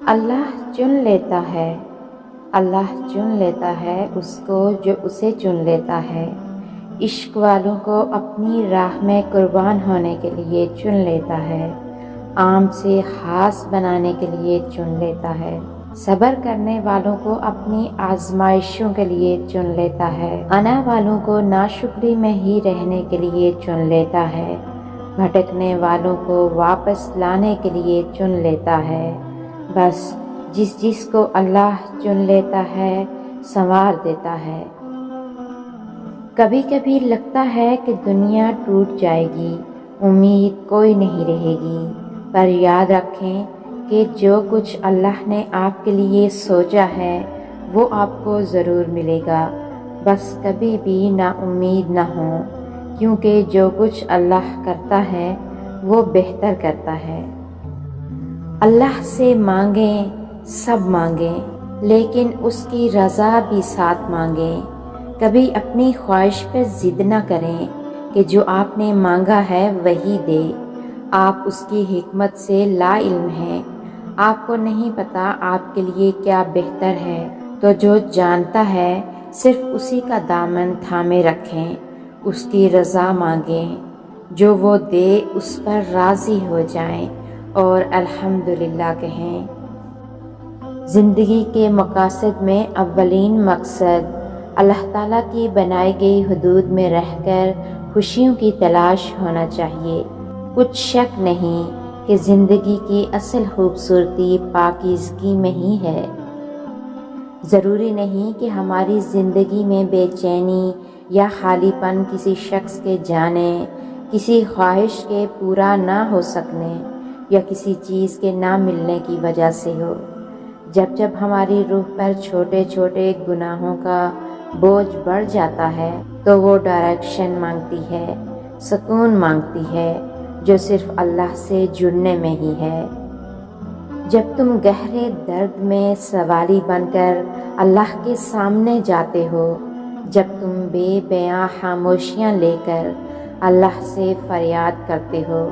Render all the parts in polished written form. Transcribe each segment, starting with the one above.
اللہ چن لیتا ہے، اللہ چن لیتا ہے اس کو جو اسے چن لیتا ہے۔ عشق والوں کو اپنی راہ میں قربان ہونے کے لیے چن لیتا ہے، عام سے خاص بنانے کے لیے چن لیتا ہے۔ صبر کرنے والوں کو اپنی آزمائشوں کے لیے چن لیتا ہے، انا والوں کو ناشکری میں ہی رہنے کے لیے چن لیتا ہے، بھٹکنے والوں کو واپس لانے کے لیے چن لیتا ہے۔ بس جس کو اللہ چن لیتا ہے سنوار دیتا ہے۔ کبھی کبھی لگتا ہے کہ دنیا ٹوٹ جائے گی، امید کوئی نہیں رہے گی، پر یاد رکھیں کہ جو کچھ اللہ نے آپ کے لیے سوچا ہے وہ آپ کو ضرور ملے گا۔ بس کبھی بھی نا امید نہ ہوں، کیونکہ جو کچھ اللہ کرتا ہے وہ بہتر کرتا ہے۔ اللہ سے مانگیں، سب مانگیں، لیکن اس کی رضا بھی ساتھ مانگیں۔ کبھی اپنی خواہش پہ ضد نہ کریں کہ جو آپ نے مانگا ہے وہی دے۔ آپ اس کی حکمت سے لا علم ہیں، آپ کو نہیں پتا آپ کے لیے کیا بہتر ہے، تو جو جانتا ہے صرف اسی کا دامن تھامے رکھیں، اس کی رضا مانگیں، جو وہ دے اس پر راضی ہو جائیں اور الحمدللہ کہیں۔ زندگی کے مقاصد میں اولین مقصد اللہ تعالیٰ کی بنائی گئی حدود میں رہ کر خوشیوں کی تلاش ہونا چاہیے۔ کچھ شک نہیں کہ زندگی کی اصل خوبصورتی پاکیزگی میں ہی ہے۔ ضروری نہیں کہ ہماری زندگی میں بے چینی یا خالی پن کسی شخص کے جانے، کسی خواہش کے پورا نہ ہو سکنے یا کسی چیز کے نہ ملنے کی وجہ سے ہو۔ جب جب ہماری روح پر چھوٹے چھوٹے گناہوں کا بوجھ بڑھ جاتا ہے تو وہ ڈائریکشن مانگتی ہے، سکون مانگتی ہے، جو صرف اللہ سے جڑنے میں ہی ہے۔ جب تم گہرے درد میں سوالی بن کر اللہ کے سامنے جاتے ہو، جب تم بے بیاں خاموشیاں لے کر اللہ سے فریاد کرتے ہو،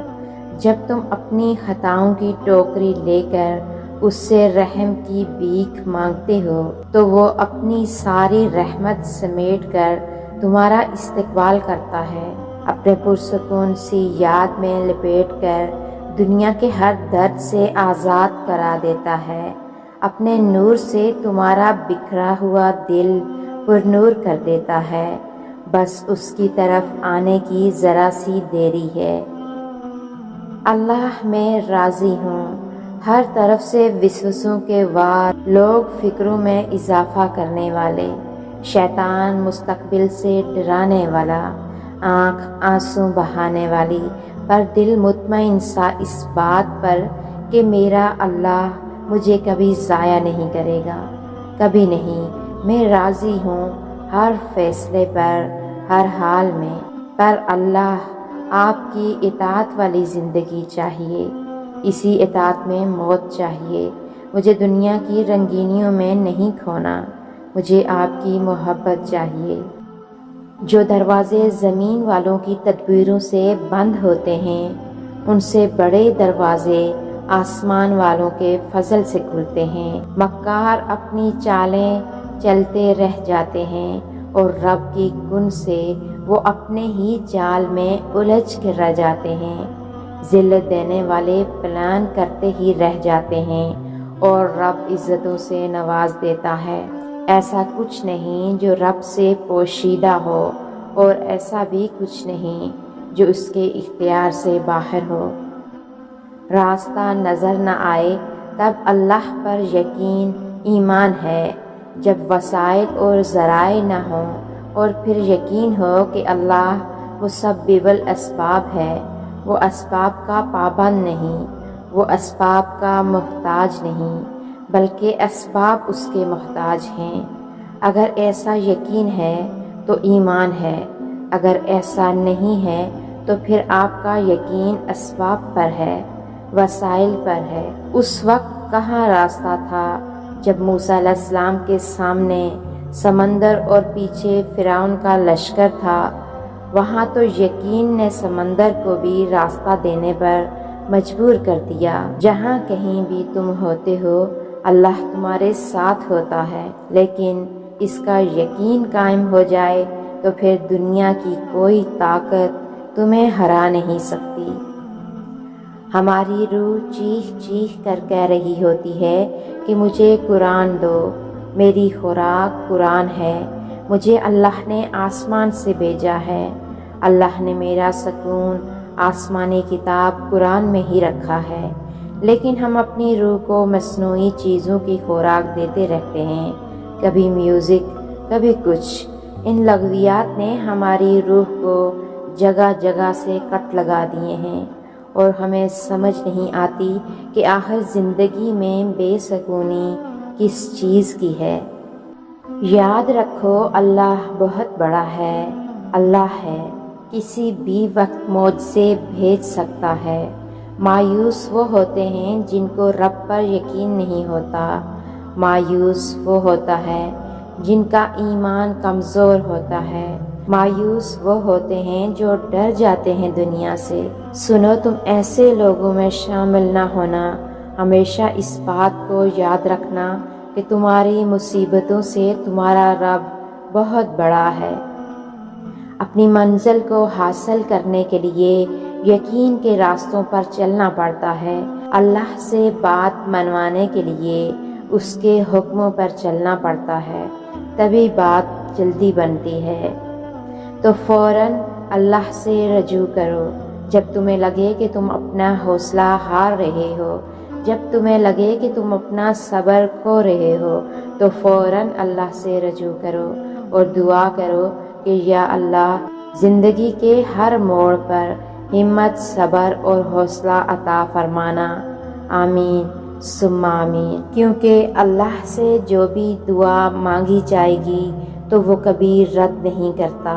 جب تم اپنی خطاؤں کی ٹوکری لے کر اس سے رحم کی بھیک مانگتے ہو، تو وہ اپنی ساری رحمت سمیٹ کر تمہارا استقبال کرتا ہے، اپنے پرسکون سی یاد میں لپیٹ کر دنیا کے ہر درد سے آزاد کرا دیتا ہے، اپنے نور سے تمہارا بکھرا ہوا دل پر نور کر دیتا ہے۔ بس اس کی طرف آنے کی ذرا سی دیری ہے۔ اللہ میں راضی ہوں۔ ہر طرف سے وسوسوں کے وار، لوگ فکروں میں اضافہ کرنے والے، شیطان مستقبل سے ڈرانے والا، آنکھ آنسو بہانے والی، پر دل مطمئن سا اس بات پر کہ میرا اللہ مجھے کبھی ضائع نہیں کرے گا، کبھی نہیں۔ میں راضی ہوں ہر فیصلے پر، ہر حال میں، پر اللہ آپ کی اطاعت والی زندگی چاہیے، اسی اطاعت میں موت چاہیے۔ مجھے دنیا کی رنگینیوں میں نہیں کھونا، مجھے آپ کی محبت چاہیے۔ جو دروازے زمین والوں کی تدبیروں سے بند ہوتے ہیں، ان سے بڑے دروازے آسمان والوں کے فضل سے کھلتے ہیں۔ مکار اپنی چالیں چلتے رہ جاتے ہیں اور رب کی کن سے وہ اپنے ہی جال میں الجھ کر رہ جاتے ہیں۔ ذلت دینے والے پلان کرتے ہی رہ جاتے ہیں اور رب عزتوں سے نواز دیتا ہے۔ ایسا کچھ نہیں جو رب سے پوشیدہ ہو، اور ایسا بھی کچھ نہیں جو اس کے اختیار سے باہر ہو۔ راستہ نظر نہ آئے تب اللہ پر یقین ایمان ہے، جب وسائل اور ذرائع نہ ہوں اور پھر یقین ہو کہ اللہ مسبب الاسباب ہے۔ وہ اسباب کا پابند نہیں، وہ اسباب کا محتاج نہیں، بلکہ اسباب اس کے محتاج ہیں۔ اگر ایسا یقین ہے تو ایمان ہے، اگر ایسا نہیں ہے تو پھر آپ کا یقین اسباب پر ہے، وسائل پر ہے۔ اس وقت کہاں راستہ تھا جب موسیٰ علیہ السلام کے سامنے سمندر اور پیچھے فرعون کا لشکر تھا؟ وہاں تو یقین نے سمندر کو بھی راستہ دینے پر مجبور کر دیا۔ جہاں کہیں بھی تم ہوتے ہو اللہ تمہارے ساتھ ہوتا ہے، لیکن اس کا یقین قائم ہو جائے تو پھر دنیا کی کوئی طاقت تمہیں ہرا نہیں سکتی۔ ہماری روح چیخ چیخ کر کہہ رہی ہوتی ہے کہ مجھے قرآن دو، میری خوراک قرآن ہے، مجھے اللہ نے آسمان سے بھیجا ہے، اللہ نے میرا سکون آسمانی کتاب قرآن میں ہی رکھا ہے۔ لیکن ہم اپنی روح کو مصنوعی چیزوں کی خوراک دیتے رہتے ہیں، کبھی میوزک، کبھی کچھ۔ ان لغویات نے ہماری روح کو جگہ جگہ سے کٹ لگا دیے ہیں، اور ہمیں سمجھ نہیں آتی کہ آخر زندگی میں بے سکونی کس چیز کی ہے۔ یاد رکھو، اللہ بہت بڑا ہے، اللہ ہے، کسی بھی وقت معجزے بھیج سکتا ہے۔ مایوس وہ ہوتے ہیں جن کو رب پر یقین نہیں ہوتا، مایوس وہ ہوتا ہے جن کا ایمان کمزور ہوتا ہے، مایوس وہ ہوتے ہیں جو ڈر جاتے ہیں دنیا سے۔ سنو، تم ایسے لوگوں میں شامل نہ ہونا۔ ہمیشہ اس بات کو یاد رکھنا کہ تمہاری مصیبتوں سے تمہارا رب بہت بڑا ہے۔ اپنی منزل کو حاصل کرنے کے لیے یقین کے راستوں پر چلنا پڑتا ہے۔ اللہ سے بات منوانے کے لیے اس کے حکموں پر چلنا پڑتا ہے، تبھی بات جلدی بنتی ہے۔ تو فوراً اللہ سے رجوع کرو جب تمہیں لگے کہ تم اپنا حوصلہ ہار رہے ہو، جب تمہیں لگے کہ تم اپنا صبر کھو رہے ہو، تو فوراً اللہ سے رجوع کرو اور دعا کرو کہ یا اللہ، زندگی کے ہر موڑ پر ہمت، صبر اور حوصلہ عطا فرمانا۔ آمین ثم آمین۔ کیونکہ اللہ سے جو بھی دعا مانگی جائے گی تو وہ کبھی رد نہیں کرتا۔